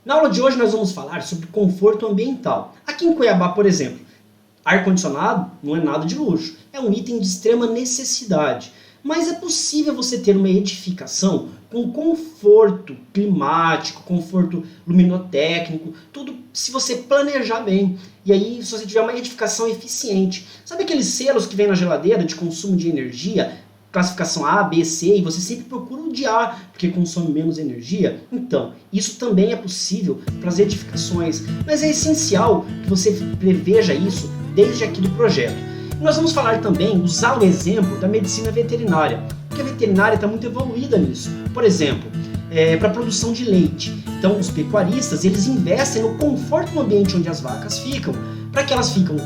Na aula de hoje nós vamos falar sobre conforto ambiental. Aqui em Cuiabá, por exemplo, ar-condicionado não é nada de luxo, é um item de extrema necessidade. Mas é possível você ter uma edificação com conforto climático, conforto luminotécnico, tudo se você planejar bem. E aí, se você tiver uma edificação eficiente. Sabe aqueles selos que vem na geladeira de consumo de energia? Classificação A, B, C, e você sempre procura o de A, porque consome menos energia? Então, isso também é possível para as edificações, mas é essencial que você preveja isso desde aqui do projeto. E nós vamos falar também, usar o exemplo da medicina veterinária, porque a veterinária está muito evoluída nisso. Por exemplo, para a produção de leite. Então, os pecuaristas, eles investem no conforto no ambiente onde as vacas ficam, para que elas fiquem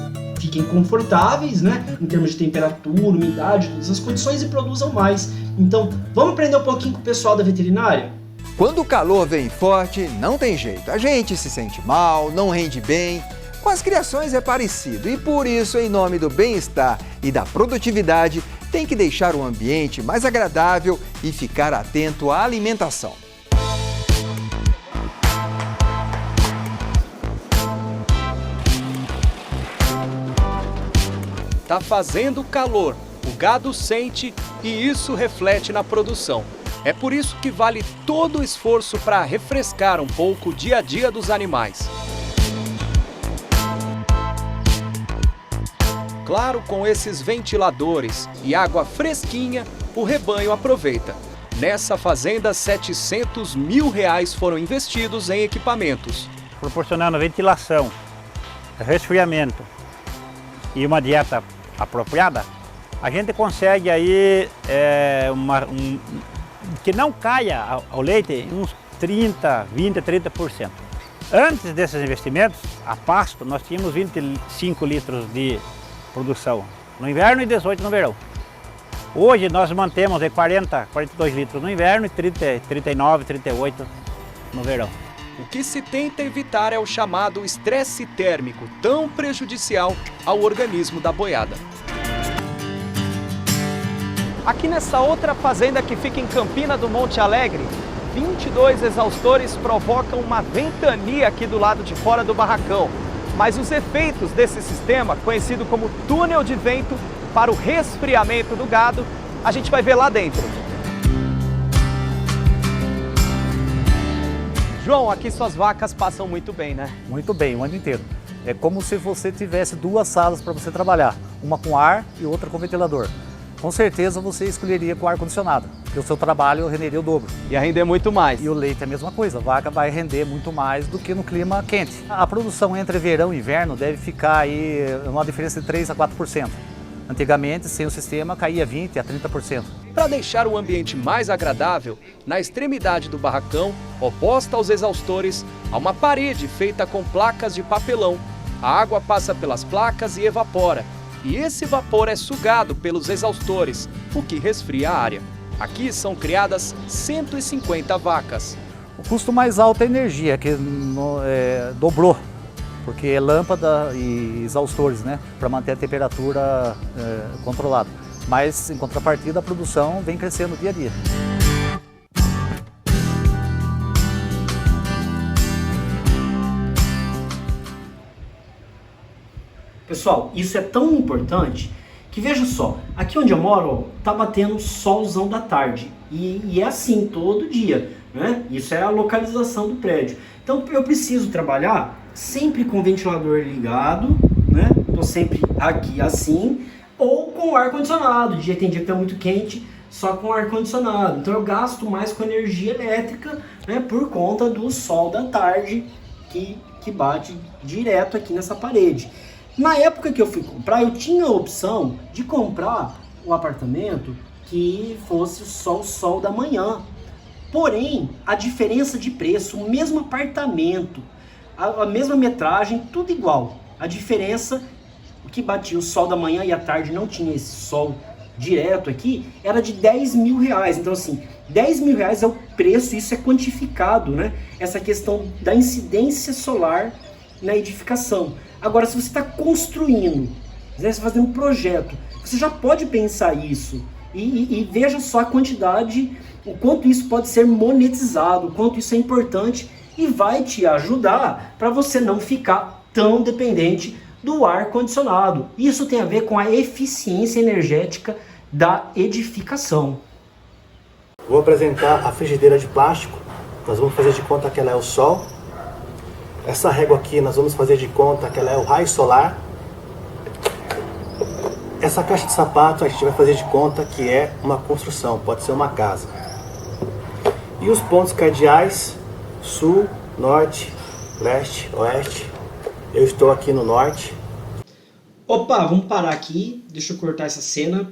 confortáveis, né, em termos de temperatura, umidade, todas as condições e produzam mais. Então, vamos aprender um pouquinho com o pessoal da veterinária? Quando o calor vem forte, não tem jeito. A gente se sente mal, não rende bem. Com as criações é parecido e por isso, em nome do bem-estar e da produtividade, tem que deixar o ambiente mais agradável e ficar atento à alimentação. Tá fazendo calor, o gado sente e isso reflete na produção. É por isso que vale todo o esforço para refrescar um pouco o dia a dia dos animais. Claro, com esses ventiladores e água fresquinha, o rebanho aproveita. Nessa fazenda, R$700 mil foram investidos em equipamentos. Proporcionando ventilação, resfriamento e uma dieta apropriada, a gente consegue aí que não caia ao leite uns 30%. Antes desses investimentos, a pasto, nós tínhamos 25 litros de produção no inverno e 18 no verão. Hoje nós mantemos 42 litros no inverno e 39, 38 no verão. O que se tenta evitar é o chamado estresse térmico, tão prejudicial ao organismo da boiada. Aqui nessa outra fazenda que fica em Campina do Monte Alegre, 22 exaustores provocam uma ventania aqui do lado de fora do barracão. Mas os efeitos desse sistema, conhecido como túnel de vento para o resfriamento do gado, a gente vai ver lá dentro. João, aqui suas vacas passam muito bem, né? Muito bem, o ano inteiro. É como se você tivesse duas salas para você trabalhar, uma com ar e outra com ventilador. Com certeza você escolheria com ar-condicionado, porque o seu trabalho renderia o dobro. Ia render muito mais. E o leite é a mesma coisa, a vaca vai render muito mais do que no clima quente. A produção entre verão e inverno deve ficar aí uma diferença de 3 a 4%. Antigamente, sem o sistema, caía 20 a 30%. Para deixar o ambiente mais agradável, na extremidade do barracão, oposta aos exaustores, há uma parede feita com placas de papelão. A água passa pelas placas e evapora. E esse vapor é sugado pelos exaustores, o que resfria a área. Aqui são criadas 150 vacas. O custo mais alto é a energia, que dobrou, porque é lâmpada e exaustores, né, para manter a temperatura controlada. Mas, em contrapartida, a produção vem crescendo dia a dia. Pessoal, isso é tão importante que veja só, aqui onde eu moro, tá batendo solzão da tarde e é assim todo dia, né? Isso é a localização do prédio. Então eu preciso trabalhar sempre com o ventilador ligado, né? Tô sempre aqui assim, ou com o ar condicionado. Tem dia que tá muito quente, só com ar condicionado. Então eu gasto mais com energia elétrica, né? Por conta do sol da tarde que bate direto aqui nessa parede. Na época que eu fui comprar, eu tinha a opção de comprar o apartamento que fosse só o sol da manhã. Porém, a diferença de preço, o mesmo apartamento, a mesma metragem, tudo igual. A diferença, o que batia o sol da manhã e à tarde não tinha esse sol direto aqui, era de R$10 mil. Então assim, R$10 mil é o preço, isso é quantificado, né? Essa questão da incidência solar na edificação. Agora, se você está construindo, você está fazendo um projeto, você já pode pensar isso e veja só a quantidade, o quanto isso pode ser monetizado, o quanto isso é importante e vai te ajudar para você não ficar tão dependente do ar-condicionado. Isso tem a ver com a eficiência energética da edificação. Vou apresentar a frigideira de plástico. Nós vamos fazer de conta que ela é o sol. Essa régua aqui nós vamos fazer de conta que ela é o raio solar. Essa caixa de sapato a gente vai fazer de conta que é uma construção, pode ser uma casa. E os pontos cardeais, sul, norte, leste, oeste. Eu estou aqui no norte. Opa, vamos parar aqui, deixa eu cortar essa cena.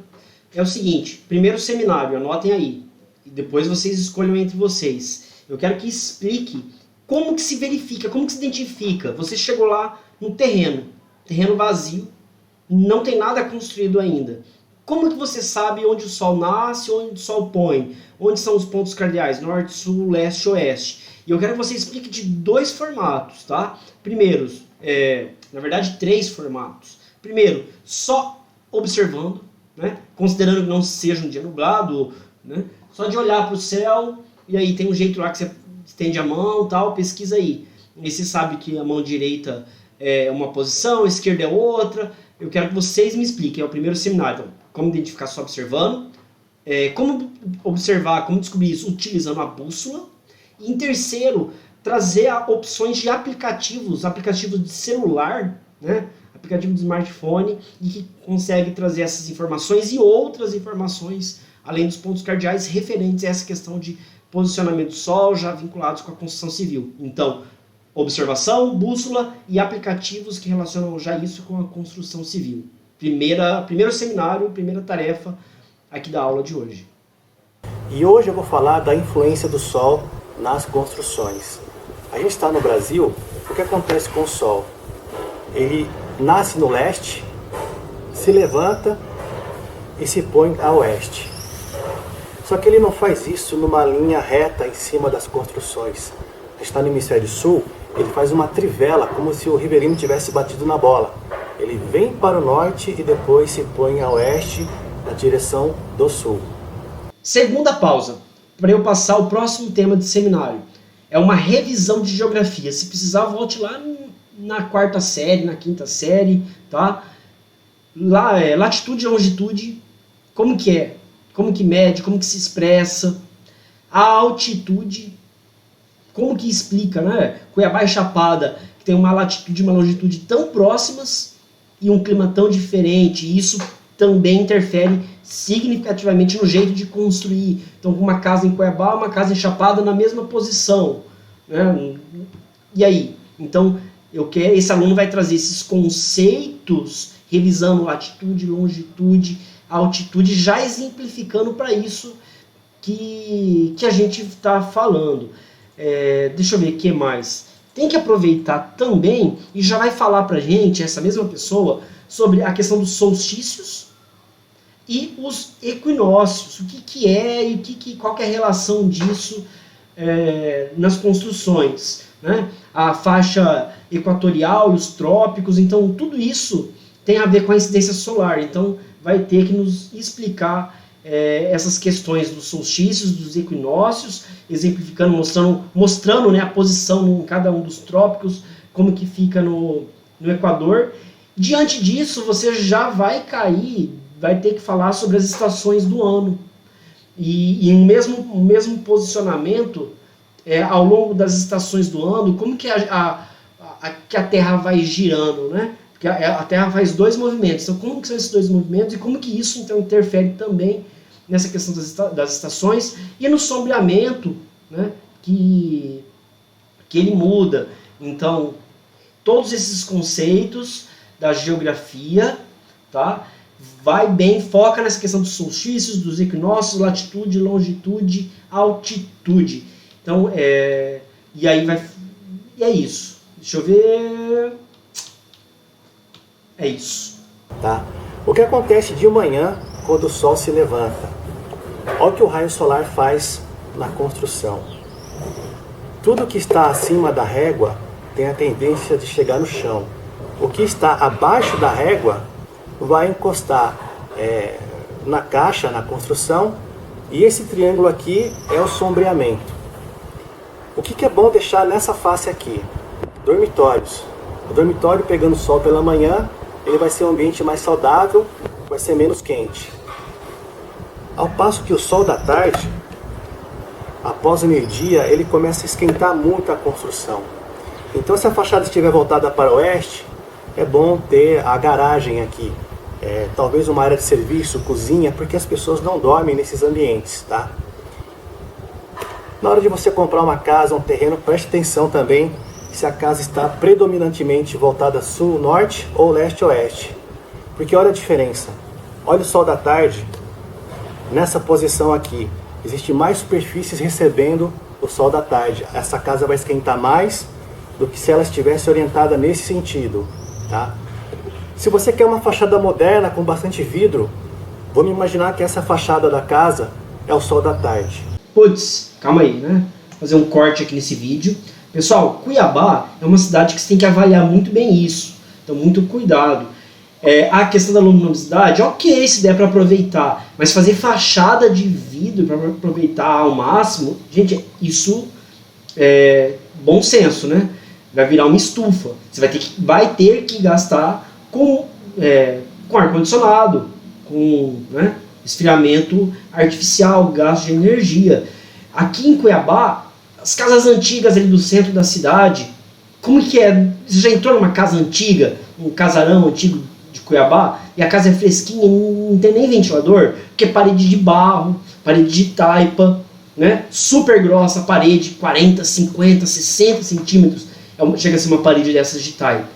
É o seguinte, primeiro seminário, anotem aí. E depois vocês escolham entre vocês. Eu quero que explique como que se verifica, como que se identifica. Você chegou lá no terreno vazio, não tem nada construído ainda. Como que você sabe onde o sol nasce, onde o sol põe? Onde são os pontos cardeais? Norte, sul, leste, oeste. E eu quero que você explique de 2 formatos, tá? Primeiro, na verdade 3 formatos. Primeiro, só observando, né? Considerando que não seja um dia nublado, né? Só de olhar para o céu, e aí tem um jeito lá que você estende a mão, tal, pesquisa aí. E você sabe que a mão direita é uma posição, a esquerda é outra. Eu quero que vocês me expliquem, é o primeiro seminário. Então, como identificar só observando, como observar, como descobrir isso utilizando a bússola. E em terceiro, trazer opções de aplicativos de celular, né? Aplicativo de smartphone, e que consegue trazer essas informações e outras informações, além dos pontos cardeais referentes a essa questão de posicionamento do sol, já vinculados com a construção civil. Então, observação, bússola e aplicativos que relacionam já isso com a construção civil. Primeiro seminário, primeira tarefa aqui da aula de hoje. E hoje eu vou falar da influência do sol nas construções. A gente está no Brasil, o que acontece com o sol? Ele nasce no leste, se levanta e se põe a oeste. Só que ele não faz isso numa linha reta em cima das construções. A gente está no hemisfério sul, ele faz uma trivela, como se o ribeirinho tivesse batido na bola. Ele vem para o norte e depois se põe a oeste, na direção do sul. Segunda pausa, para eu passar o próximo tema de seminário. É uma revisão de geografia. Se precisar, volte lá na 4ª série, na 5ª série, tá? Lá latitude e longitude, como que é? Como que mede, como que se expressa? A altitude, como que explica, né? Cuiabá e Chapada, que tem uma latitude e uma longitude tão próximas e um clima tão diferente, e isso também interfere significativamente no jeito de construir. Então, uma casa em Cuiabá, uma casa em Chapada na mesma posição, né? E aí? Então, esse aluno vai trazer esses conceitos, revisando latitude, longitude, altitude, já exemplificando para isso que a gente está falando. Deixa eu ver o que mais. Tem que aproveitar também e já vai falar para a gente, essa mesma pessoa, sobre a questão dos solstícios e os equinócios. O que é e qual que é a relação disso nas construções, né? A faixa equatorial e os trópicos, então tudo isso tem a ver com a incidência solar. Então vai ter que nos explicar essas questões dos solstícios, dos equinócios, exemplificando, mostrando, né, a posição em cada um dos trópicos, como que fica no Equador. Diante disso, você já vai ter que falar sobre as estações do ano. E o mesmo posicionamento ao longo das estações do ano, como que a Terra vai girando, né? Porque a Terra faz 2 movimentos. Então, como que são esses 2 movimentos e como que isso então interfere também nessa questão das estações e no sombreamento, né? Que ele muda. Então, todos esses conceitos da geografia, tá? Foca nessa questão dos solstícios, dos equinócios, latitude, longitude, altitude. Então, e é isso. Deixa eu ver. É isso. Tá? O que acontece de manhã quando o sol se levanta? Olha o que o raio solar faz na construção. Tudo que está acima da régua tem a tendência de chegar no chão. O que está abaixo da régua vai encostar na caixa, na construção, e esse triângulo aqui é o sombreamento. O que é bom deixar nessa face aqui? Dormitórios. O dormitório pegando sol pela manhã, ele vai ser um ambiente mais saudável, vai ser menos quente. Ao passo que o sol da tarde, após o meio-dia, ele começa a esquentar muito a construção. Então, se a fachada estiver voltada para o oeste, é bom ter a garagem aqui. Talvez uma área de serviço, cozinha, porque as pessoas não dormem nesses ambientes, tá? Na hora de você comprar uma casa, um terreno, preste atenção também se a casa está predominantemente voltada sul-norte ou leste-oeste. Porque olha a diferença. Olha o sol da tarde, nessa posição aqui. Existe mais superfícies recebendo o sol da tarde. Essa casa vai esquentar mais do que se ela estivesse orientada nesse sentido, tá? Se você quer uma fachada moderna com bastante vidro, vamos imaginar que essa fachada da casa é o sol da tarde. Putz, calma aí, né? Vou fazer um corte aqui nesse vídeo. Pessoal, Cuiabá é uma cidade que você tem que avaliar muito bem isso. Então, muito cuidado. A questão da luminosidade, ok, se der para aproveitar. Mas fazer fachada de vidro para aproveitar ao máximo, gente, isso é bom senso, né? Vai virar uma estufa. Você vai ter que gastar com ar-condicionado, com, né, esfriamento artificial, gasto de energia. Aqui em Cuiabá, as casas antigas ali do centro da cidade, como que é? Você já entrou numa casa antiga, um casarão antigo de Cuiabá, e a casa é fresquinha, não tem nem ventilador, porque é parede de barro, parede de taipa, né? Super grossa a parede, 40, 50, 60 centímetros, chega a ser uma parede dessas de taipa,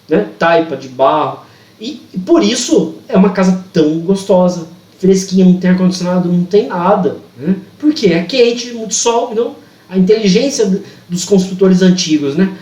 né? Taipa de barro, e por isso é uma casa tão gostosa, fresquinha, não tem ar-condicionado, não tem nada, né? Porque é quente, muito sol, então a inteligência dos construtores antigos, né?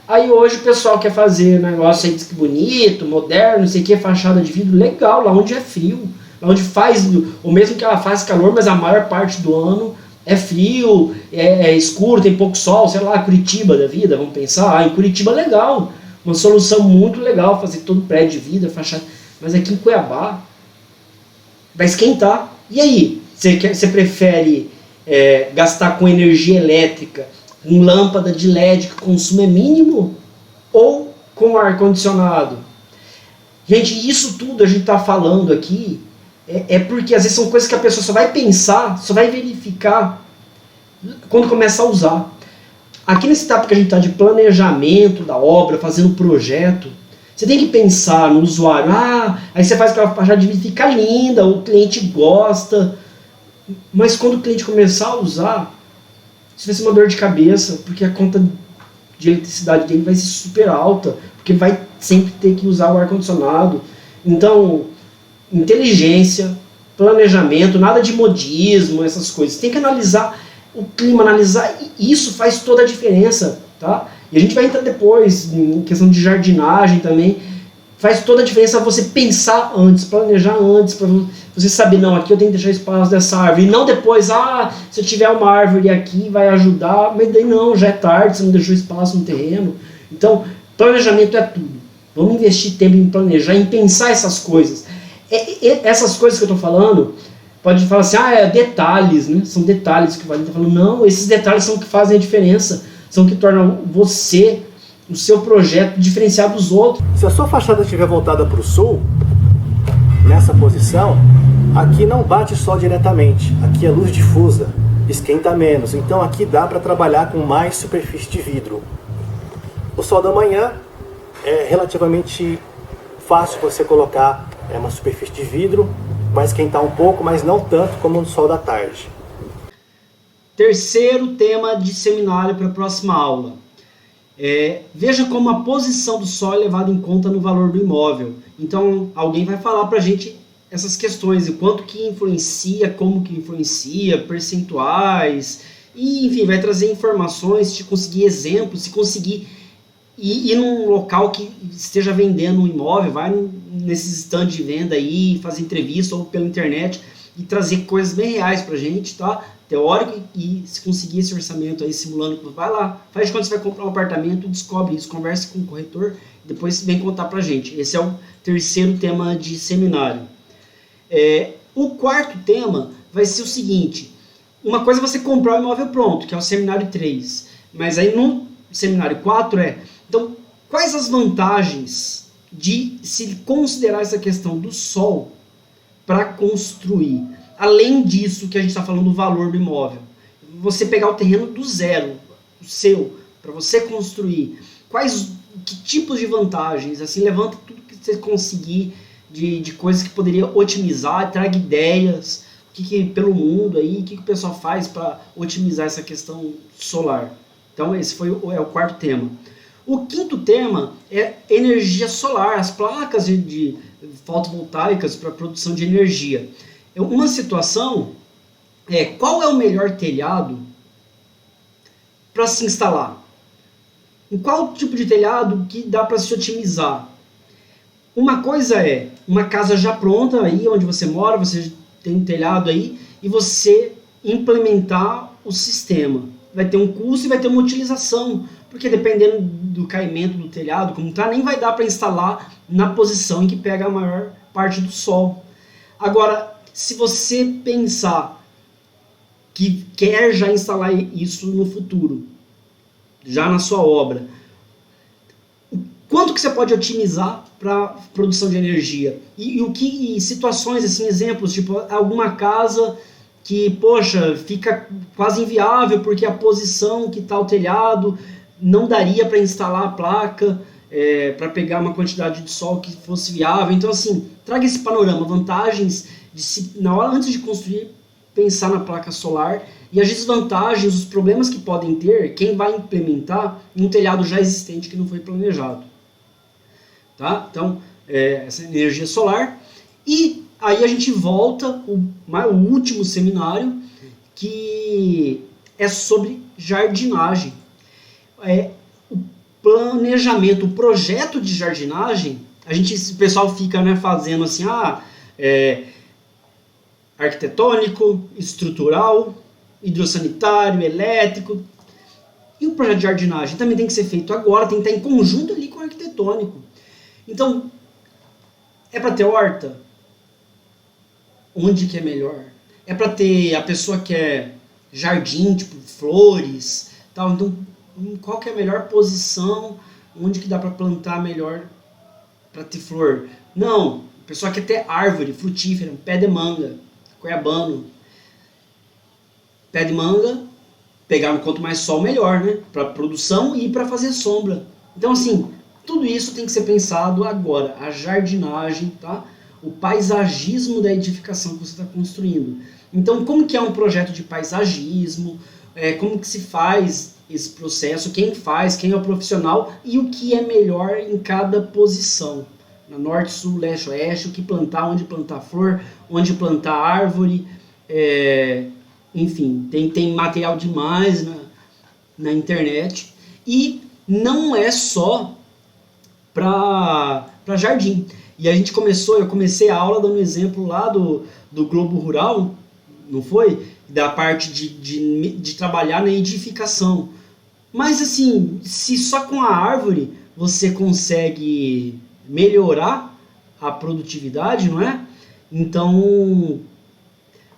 Aí hoje o pessoal quer fazer negócio aí que bonito, moderno, não sei o que, fachada de vidro, legal, lá onde é frio, lá onde faz, ou mesmo que ela faz calor, mas a maior parte do ano é frio, é escuro, tem pouco sol, sei lá, Curitiba da vida, vamos pensar, em Curitiba legal, uma solução muito legal, fazer todo prédio de vidro, fachada, mas aqui em Cuiabá vai esquentar. E aí, você prefere gastar com energia elétrica, com lâmpada de LED que o consumo é mínimo, ou com ar-condicionado? Gente, isso tudo a gente está falando aqui porque às vezes são coisas que a pessoa só vai pensar, só vai verificar quando começar a usar. Aqui nesse etapa que a gente está de planejamento da obra, fazendo projeto, você tem que pensar no usuário. Aí você faz aquela fachada de vidro, fica linda, o cliente gosta, mas quando o cliente começar a usar, isso vai ser uma dor de cabeça, porque a conta de eletricidade dele vai ser super alta, porque vai sempre ter que usar o ar-condicionado. Então, inteligência, planejamento, nada de modismo, essas coisas. Tem que analisar o clima, e isso faz toda a diferença, tá? E a gente vai entrar depois em questão de jardinagem também. Faz toda a diferença você pensar antes, planejar antes, para você saber, não, aqui eu tenho que deixar espaço dessa árvore, e não depois, se eu tiver uma árvore aqui vai ajudar, mas daí não, já é tarde, você não deixou espaço no terreno. Então, planejamento é tudo. Vamos investir tempo em planejar, em pensar essas coisas. Essas coisas que eu estou falando, pode falar assim, detalhes, né? São detalhes que o Valinho está falando. Não, esses detalhes são o que fazem a diferença, são o que tornam você, o seu projeto, diferenciado dos outros. Se a sua fachada estiver voltada para o sul, nessa posição, aqui não bate sol diretamente, aqui é luz difusa, esquenta menos, então aqui dá para trabalhar com mais superfície de vidro. O sol da manhã é relativamente fácil você colocar uma superfície de vidro, vai esquentar um pouco, mas não tanto como no sol da tarde. Terceiro tema de seminário para a próxima aula. Veja como a posição do sol é levada em conta no valor do imóvel. Então, alguém vai falar para a gente essas questões, o quanto que influencia, como que influencia, percentuais, e enfim, vai trazer informações, te conseguir exemplos, se conseguir ir num local que esteja vendendo um imóvel, vai nesses stands de venda aí, fazer entrevista ou pela internet e trazer coisas bem reais pra gente, tá? Teórico, e se conseguir esse orçamento aí simulando, vai lá, faz de conta que você vai comprar um apartamento, descobre isso, converse com o corretor, depois vem contar pra gente. Esse é o terceiro tema de seminário. O quarto tema vai ser o seguinte: uma coisa é você comprar o imóvel pronto, que é o seminário 3, mas aí no seminário 4 então, quais as vantagens de se considerar essa questão do sol para construir? Além disso que a gente está falando do valor do imóvel, você pegar o terreno do zero, o seu, para você construir, que tipos de vantagens, assim, levanta tudo que você conseguir de coisas que poderia otimizar, traga ideias, pelo mundo aí, o que o pessoal faz para otimizar essa questão solar. Então esse é o quarto tema. O quinto tema é energia solar, as placas de fotovoltaicas para produção de energia. Uma situação qual é o melhor telhado para se instalar? Em qual tipo de telhado que dá para se otimizar? Uma coisa é uma casa já pronta, aí onde você mora, você tem um telhado aí, e você implementar o sistema. Vai ter um custo e vai ter uma utilização, porque dependendo do caimento do telhado, como tá, nem vai dar para instalar na posição em que pega a maior parte do sol. Agora, se você pensar que quer já instalar isso no futuro, já na sua obra, quanto que você pode otimizar para produção de energia? E situações, assim, exemplos, tipo alguma casa que, poxa, fica quase inviável porque a posição que está o telhado não daria para instalar a placa para pegar uma quantidade de sol que fosse viável. Então, assim, traga esse panorama, vantagens de na hora antes de construir, pensar na placa solar, e as desvantagens, os problemas que podem ter quem vai implementar um telhado já existente que não foi planejado. Tá? Então, essa energia solar. E aí a gente volta o último seminário, que é sobre jardinagem. O planejamento, o projeto de jardinagem, o pessoal fica, né, fazendo assim, arquitetônico, estrutural, hidrossanitário, elétrico. E o projeto de jardinagem também tem que ser feito agora, tem que estar em conjunto ali com o arquitetônico. Então, é para ter horta? Onde que é melhor? É para ter, a pessoa quer jardim, tipo flores, tal. Então, qual que é a melhor posição? Onde que dá para plantar melhor para ter flor? Não, a pessoa quer ter árvore frutífera, um pé de manga, goiabano. Pé de manga, pegar quanto mais sol melhor, né? Para produção e para fazer sombra. Então, assim, tudo isso tem que ser pensado agora. A jardinagem, tá? O paisagismo da edificação que você está construindo. Então, como que é um projeto de paisagismo? Como que se faz esse processo? Quem faz? Quem é o profissional? E o que é melhor em cada posição? Na norte, sul, leste, oeste, o que plantar, onde plantar flor, onde plantar árvore. Enfim, tem material demais na internet. E não é só para jardim. E eu comecei a aula dando um exemplo lá do Globo Rural, não foi? Da parte de trabalhar na edificação. Mas assim, se só com a árvore você consegue melhorar a produtividade, não é? Então,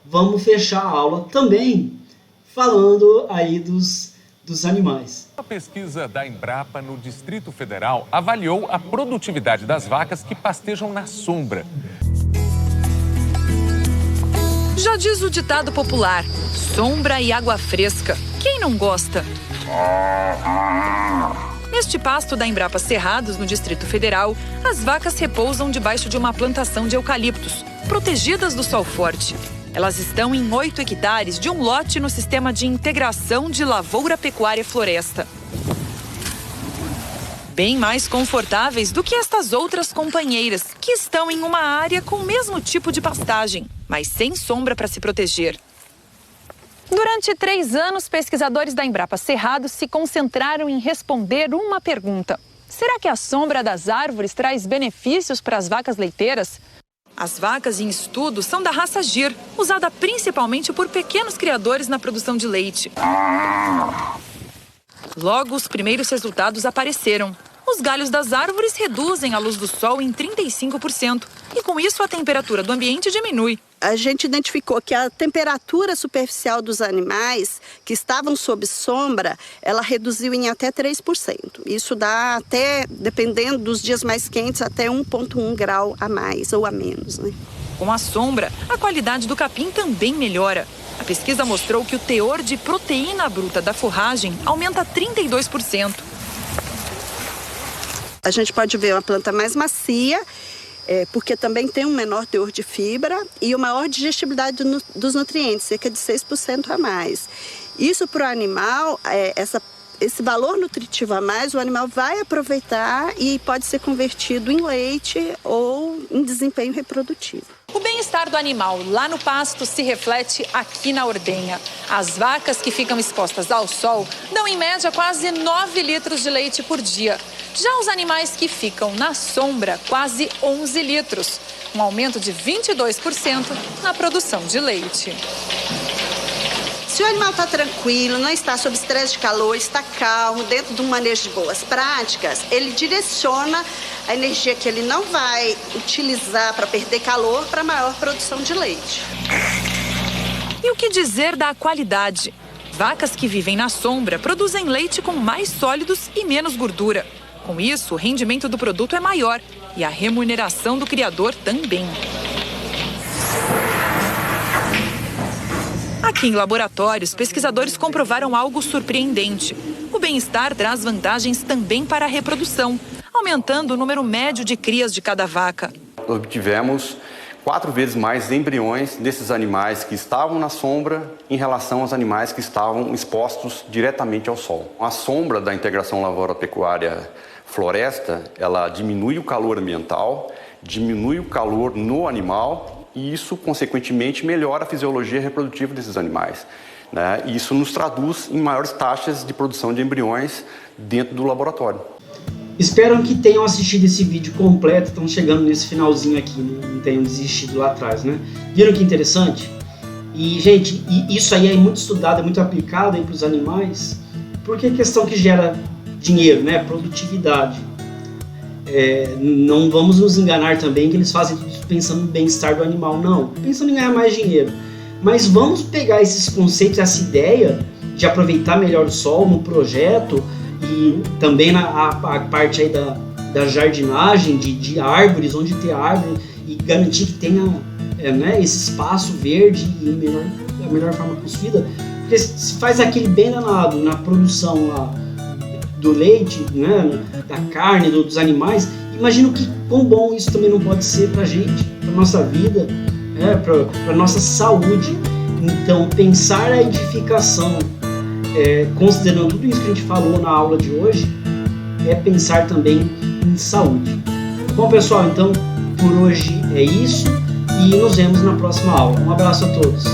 vamos fechar a aula também falando aí dos animais. A pesquisa da Embrapa no Distrito Federal avaliou a produtividade das vacas que pastejam na sombra. Já diz o ditado popular, sombra e água fresca. Quem não gosta? Neste pasto da Embrapa Cerrados, no Distrito Federal, as vacas repousam debaixo de uma plantação de eucaliptos, protegidas do sol forte. Elas estão em 8 hectares de um lote no sistema de integração de lavoura, pecuária e floresta. bem mais confortáveis do que estas outras companheiras, que estão em uma área com o mesmo tipo de pastagem, mas sem sombra para se proteger. Durante 3 anos, pesquisadores da Embrapa Cerrados se concentraram em responder uma pergunta: será que a sombra das árvores traz benefícios para as vacas leiteiras? As vacas em estudo são da raça Gir, usada principalmente por pequenos criadores na produção de leite. Logo, os primeiros resultados apareceram. Os galhos das árvores reduzem a luz do sol em 35% e, com isso, a temperatura do ambiente diminui. A gente identificou que a temperatura superficial dos animais que estavam sob sombra, ela reduziu em até 3%. Isso dá até, dependendo dos dias mais quentes, até 1,1 grau a mais ou a menos, né? Com a sombra, a qualidade do capim também melhora. A pesquisa mostrou que o teor de proteína bruta da forragem aumenta 32%. A gente pode ver uma planta mais macia, porque também tem um menor teor de fibra e uma maior digestibilidade dos nutrientes, cerca de 6% a mais. Isso para o animal, esse valor nutritivo a mais, o animal vai aproveitar e pode ser convertido em leite ou em desempenho reprodutivo. O bem-estar do animal lá no pasto se reflete aqui na ordenha. As vacas que ficam expostas ao sol dão em média quase 9 litros de leite por dia. Já os animais que ficam na sombra, quase 11 litros. Um aumento de 22% na produção de leite. Se o animal está tranquilo, não está sob estresse de calor, está calmo, dentro de um manejo de boas práticas, ele direciona a energia que ele não vai utilizar para perder calor para maior produção de leite. E o que dizer da qualidade? Vacas que vivem na sombra produzem leite com mais sólidos e menos gordura. Com isso, o rendimento do produto é maior e a remuneração do criador também. Aqui em laboratórios, pesquisadores comprovaram algo surpreendente. O bem-estar traz vantagens também para a reprodução, aumentando o número médio de crias de cada vaca. Obtivemos 4 vezes mais embriões desses animais que estavam na sombra em relação aos animais que estavam expostos diretamente ao sol. A sombra da integração lavoura-pecuária-floresta, ela diminui o calor ambiental, diminui o calor no animal e isso, consequentemente, melhora a fisiologia reprodutiva desses animais, né? E isso nos traduz em maiores taxas de produção de embriões dentro do laboratório. Espero que tenham assistido esse vídeo completo, estão chegando nesse finalzinho aqui, não tenham desistido lá atrás, né? Viram que interessante? E, gente, isso aí é muito estudado, é muito aplicado para os animais, porque é questão que gera dinheiro, né? Produtividade. Não vamos nos enganar também que eles fazem tudo isso pensando no bem-estar do animal, não. Pensando em ganhar mais dinheiro. Mas vamos pegar esses conceitos, essa ideia de aproveitar melhor o sol no projeto e também a parte aí da jardinagem, de árvores, onde ter árvore e garantir que tenha esse espaço verde e a melhor forma possível. Porque se faz aquele bem danado na produção lá do leite, né, da carne, dos animais, imagino que quão bom isso também não pode ser para a gente, para nossa vida, para nossa saúde. Então, pensar a edificação, considerando tudo isso que a gente falou na aula de hoje, é pensar também em saúde. Bom, pessoal, então, por hoje é isso e nos vemos na próxima aula. Um abraço a todos.